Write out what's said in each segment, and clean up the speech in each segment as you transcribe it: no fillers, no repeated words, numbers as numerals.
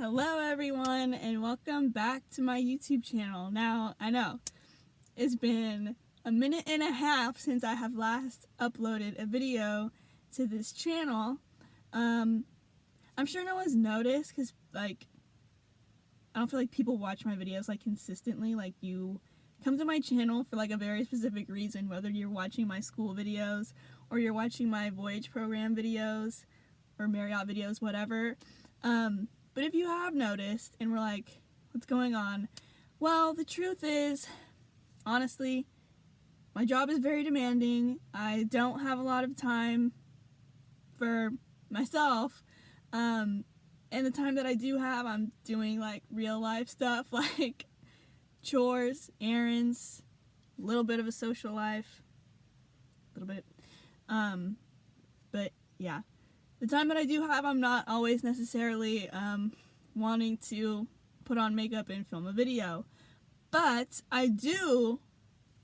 Hello everyone and welcome back to my YouTube channel. Now, I know it's been a minute and a half since I have last uploaded a video to this channel. I'm sure no one's noticed because I don't feel like people watch my videos consistently. You come to my channel for a very specific reason, whether you're watching my school videos or you're watching my Voyage program videos or Marriott videos, whatever. But if you have noticed and we're like, what's going on? Well, the truth is, honestly, my job is very demanding. I don't have a lot of time for myself. And the time that I do have, I'm doing real life stuff like chores, errands, a little bit of a social life, a little bit. But yeah. The time that I do have, I'm not always necessarily wanting to put on makeup and film a video. But I do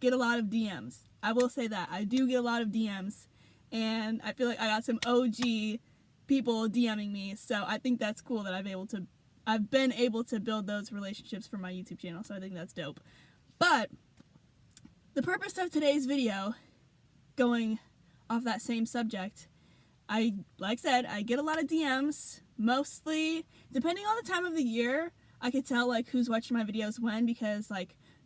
get a lot of DMs. I will say that. I do get a lot of DMs. And I feel like I got some OG people DMing me. So I think that's cool that I've been able to build those relationships for my YouTube channel. So I think that's dope. But the purpose of today's video, going off that same subject, like I said, I get a lot of DMs, mostly, depending on the time of the year, I could tell who's watching my videos when, because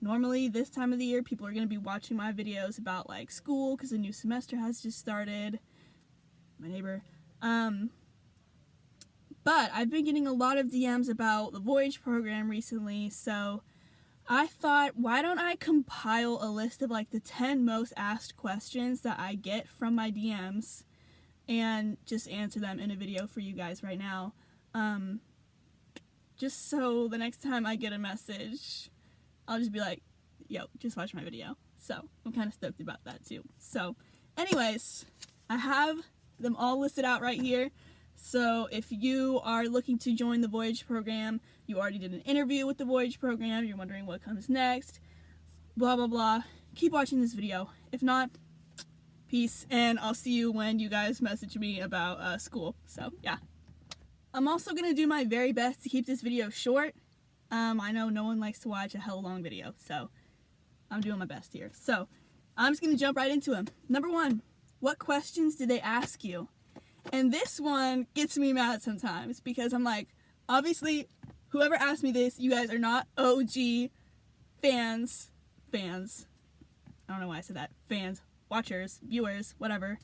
normally this time of the year people are going to be watching my videos about school because the new semester has just started, my neighbor, but I've been getting a lot of DMs about the Voyage program recently, so I thought, why don't I compile a list of the 10 most asked questions that I get from my DMs and just answer them in a video for you guys right now. Just so the next time I get a message, I'll just be like, yo, just watch my video. So I'm kind of stoked about that too. So anyways, I have them all listed out right here. So if you are looking to join the Voyage program, you already did an interview with the Voyage program, you're wondering what comes next, blah, blah, blah, keep watching this video. If not, peace, and I'll see you when you guys message me about school. So yeah. I'm also going to do my very best to keep this video short. I know no one likes to watch a hell long video, so I'm doing my best here. So I'm just going to jump right into them. Number 1, what questions did they ask you? And this one gets me mad sometimes because I'm like, obviously, whoever asked me this, you guys are not OG fans. I don't know why I said that. Fans. Watchers, viewers, whatever,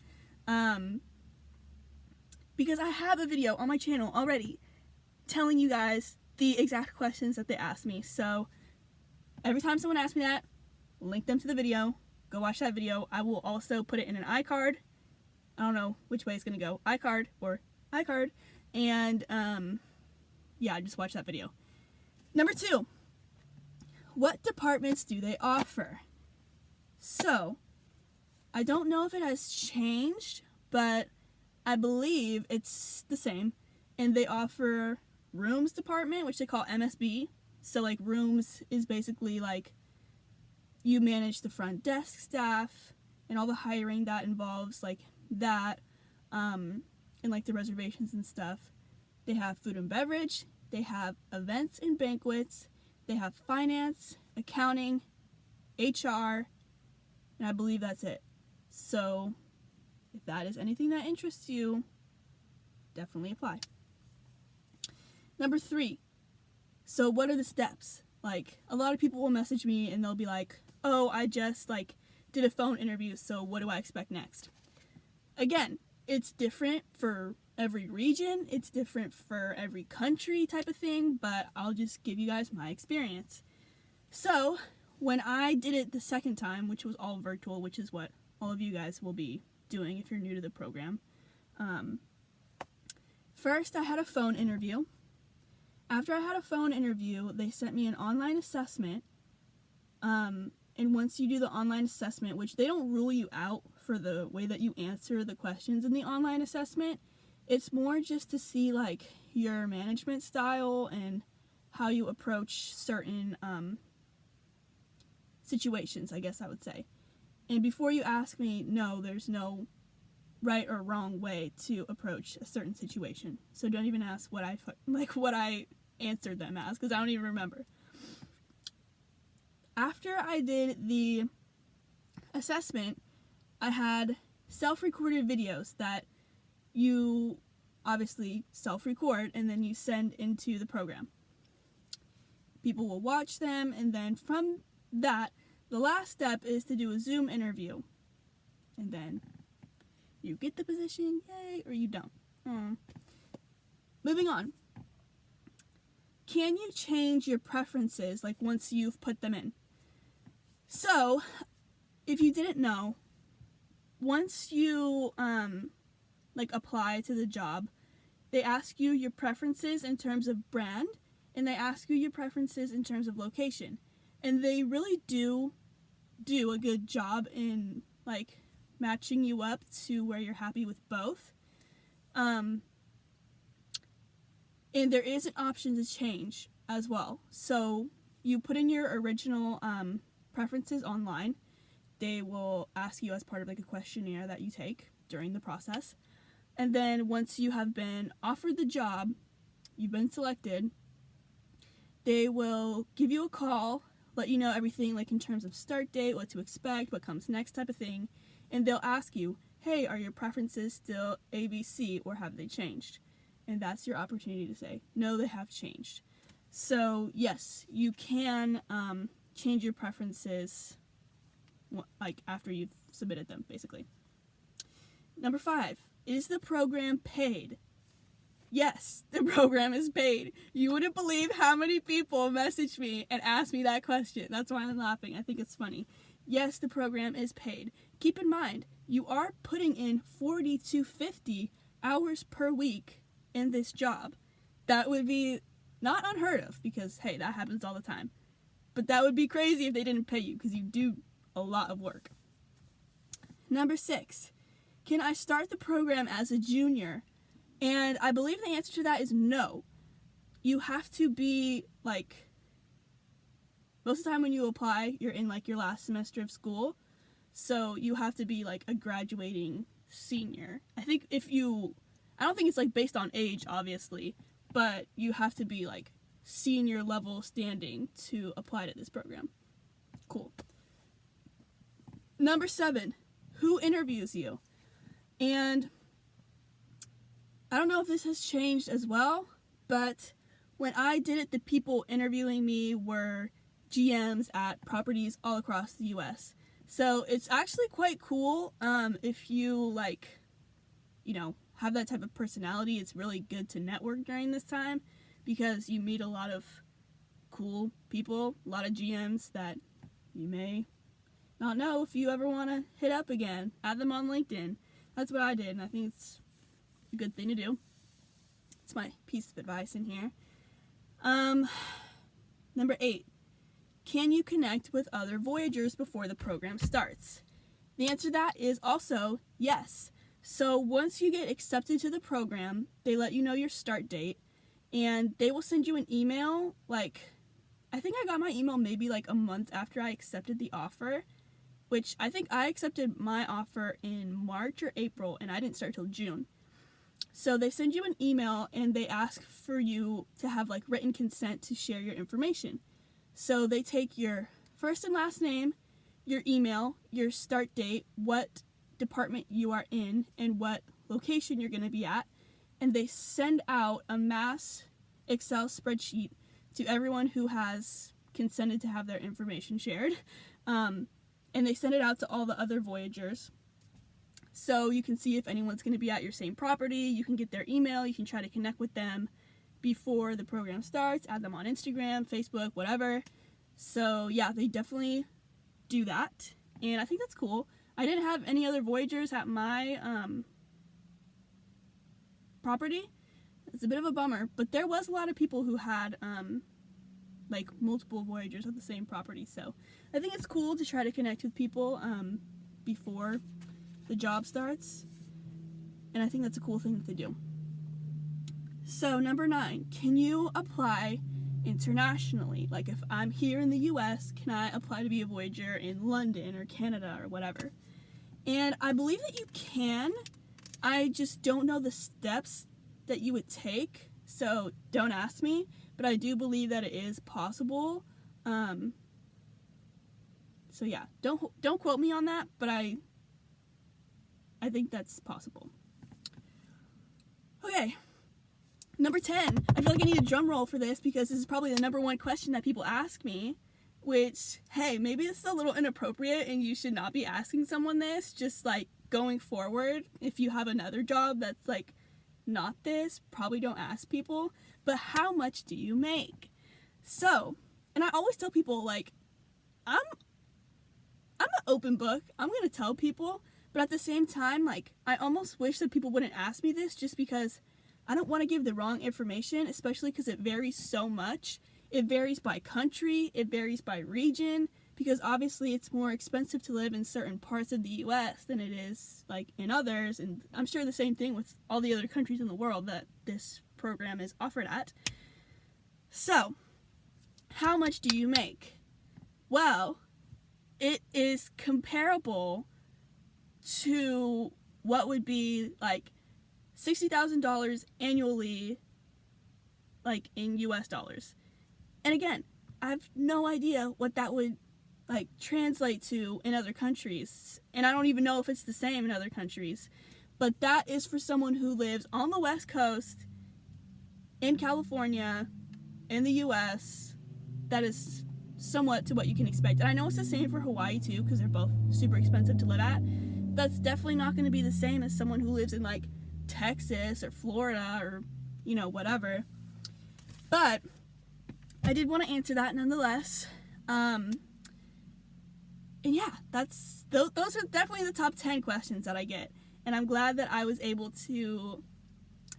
because I have a video on my channel already telling you guys the exact questions that they asked me. So every time someone asks me that, link them to the video, go watch that video. I will also put it in an iCard. I don't know which way it's gonna go, iCard or iCard, and yeah, just watch that video. Number 2, what departments do they offer? So I don't know if it has changed, but I believe it's the same. And they offer rooms department, which they call MSB. So rooms is basically you manage the front desk staff and all the hiring that involves that, and the reservations and stuff. They have food and beverage, they have events and banquets, they have finance, accounting, HR, and I believe that's it. So, if that is anything that interests you, definitely apply. Number 3, so what are the steps? A lot of people will message me and they'll be like, oh, I just did a phone interview, so what do I expect next? Again, it's different for every region, it's different for every country type of thing, but I'll just give you guys my experience. So, when I did it the second time, which was all virtual, which is what all of you guys will be doing if you're new to the program. First, I had a phone interview. After I had a phone interview, they sent me an online assessment. And once you do the online assessment, which they don't rule you out for the way that you answer the questions in the online assessment, it's more just to see your management style and how you approach certain situations, I guess I would say. And before you ask me, no, there's no right or wrong way to approach a certain situation. So don't even ask what I answered them as, because I don't even remember. After I did the assessment, I had self-recorded videos that you obviously self-record and then you send into the program. People will watch them, and then from that, the last step is to do a Zoom interview. And then you get the position, yay, or you don't. Moving on. Can you change your preferences, like, once you've put them in? So, if you didn't know, once you, apply to the job, they ask you your preferences in terms of brand, and they ask you your preferences in terms of location. And they really do a good job in, matching you up to where you're happy with both. And there is an option to change as well. So you put in your original preferences online. They will ask you as part of a questionnaire that you take during the process. And then once you have been offered the job, you've been selected, they will give you a call, let you know everything in terms of start date, what to expect, what comes next type of thing. And they'll ask you, hey, are your preferences still ABC or have they changed? And that's your opportunity to say, no, they have changed. So yes, you can change your preferences after you've submitted them, basically. Number 5, is the program paid? Yes, the program is paid. You wouldn't believe how many people messaged me and asked me that question. That's why I'm laughing. I think it's funny. Yes, the program is paid. Keep in mind, you are putting in 40 to 50 hours per week in this job. That would be not unheard of because, hey, that happens all the time. But that would be crazy if they didn't pay you because you do a lot of work. Number 6, can I start the program as a junior? And I believe the answer to that is no. You have to be, most of the time when you apply, you're in, your last semester of school. So you have to be, a graduating senior. I don't think it's, based on age, obviously. But you have to be, senior level standing to apply to this program. Cool. Number 7, who interviews you? And I don't know if this has changed as well, but when I did it, the people interviewing me were GMs at properties all across the U.S. So it's actually quite cool if you, have that type of personality. It's really good to network during this time because you meet a lot of cool people, a lot of GMs that you may not know if you ever want to hit up again. Add them on LinkedIn. That's what I did, and I think it's a good thing to do. It's my piece of advice in here. Number 8, can you connect with other Voyagers before the program starts? The answer to that is also yes. So once you get accepted to the program, they let you know your start date, and they will send you an email, I think I got my email maybe a month after I accepted the offer, which I think I accepted my offer in March or April, and I didn't start till June. So they send you an email, and they ask for you to have, written consent to share your information. So they take your first and last name, your email, your start date, what department you are in, and what location you're going to be at, and they send out a mass Excel spreadsheet to everyone who has consented to have their information shared. And they send it out to all the other Voyagers. So you can see if anyone's going to be at your same property. You can get their email. You can try to connect with them before the program starts. Add them on Instagram, Facebook, whatever. So yeah, they definitely do that. And I think that's cool. I didn't have any other Voyagers at my property. It's a bit of a bummer. But there was a lot of people who had multiple Voyagers at the same property. So I think it's cool to try to connect with people before the job starts, and I think that's a cool thing to do. So number 9, can you apply internationally? If I'm here in the US, can I apply to be a Voyager in London or Canada or whatever? And I believe that you can. I just don't know the steps that you would take, so don't ask me. but I do believe that it is possible. So yeah, don't quote me on that, but I think that's possible. Okay, number 10. I feel like I need a drum roll for this because this is probably the number one question that people ask me, which, hey, maybe this is a little inappropriate and you should not be asking someone this, just like going forward. If you have another job that's like not this, probably don't ask people, but how much do you make? So, and I always tell people, like, I'm an open book. I'm going to tell people, but at the same time, like, I almost wish that people wouldn't ask me this just because I don't want to give the wrong information, especially because it varies so much. It varies by country, it varies by region, because obviously it's more expensive to live in certain parts of the US than it is like in others, and I'm sure the same thing with all the other countries in the world that this program is offered at. So, how much do you make? Well, it is comparable to what would be like $60,000 annually, like in US dollars. And again, I have no idea what that would like translate to in other countries, and I don't even know if it's the same in other countries, but that is for someone who lives on the West Coast, in California, in the US. That is somewhat to what you can expect. And I know it's the same for Hawaii too, because they're both super expensive to live at. That's definitely not going to be the same as someone who lives in like Texas or Florida or, you know, whatever. But I did want to answer that nonetheless. And yeah, those are definitely the top 10 questions that I get. And I'm glad that I was able to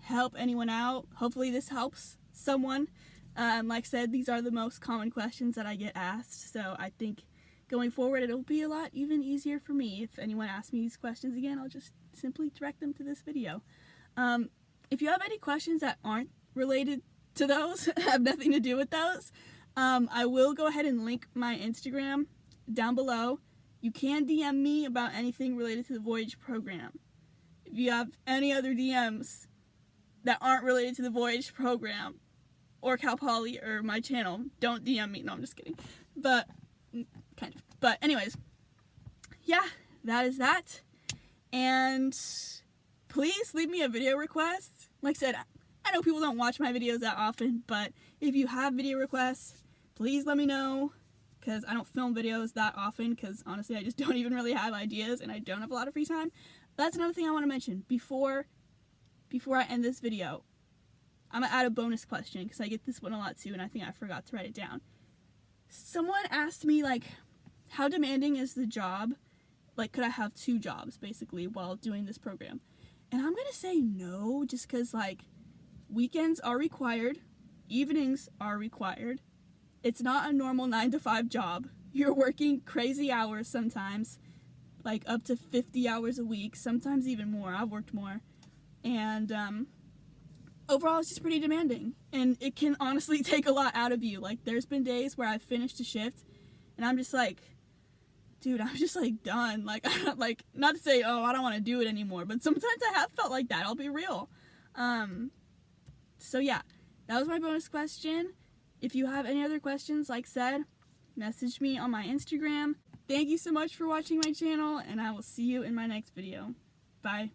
help anyone out. Hopefully this helps someone. Like I said, these are the most common questions that I get asked, so I think going forward it'll be a lot even easier for me. If anyone asks me these questions again, I'll just simply direct them to this video. If you have any questions that aren't related to those, have nothing to do with those, I will go ahead and link my Instagram down below. You can DM me about anything related to the Voyage program. If you have any other DMs that aren't related to the Voyage program, or Cal Poly, or my channel, don't DM me. No, I'm just kidding. But, kind of. But anyways, yeah, that is that. And please leave me a video request. Like I said, I know people don't watch my videos that often, but if you have video requests, please let me know, because I don't film videos that often, because honestly, I just don't even really have ideas, and I don't have a lot of free time. That's another thing I want to mention before I end this video. I'm going to add a bonus question because I get this one a lot too, and I think I forgot to write it down. Someone asked me, like, how demanding is the job? Like, could I have 2 jobs, basically, while doing this program? And I'm going to say no, just because, like, weekends are required. Evenings are required. It's not a normal 9-to-5 job. You're working crazy hours sometimes, like up to 50 hours a week, sometimes even more. I've worked more. And, overall, it's just pretty demanding, and it can honestly take a lot out of you. Like, there's been days where I've finished a shift, and I'm just like, dude, I'm just like done. Like, like, not to say, oh, I don't want to do it anymore, but sometimes I have felt like that. I'll be real. So yeah, that was my bonus question. If you have any other questions, like said, message me on my Instagram. Thank you so much for watching my channel, and I will see you in my next video. Bye.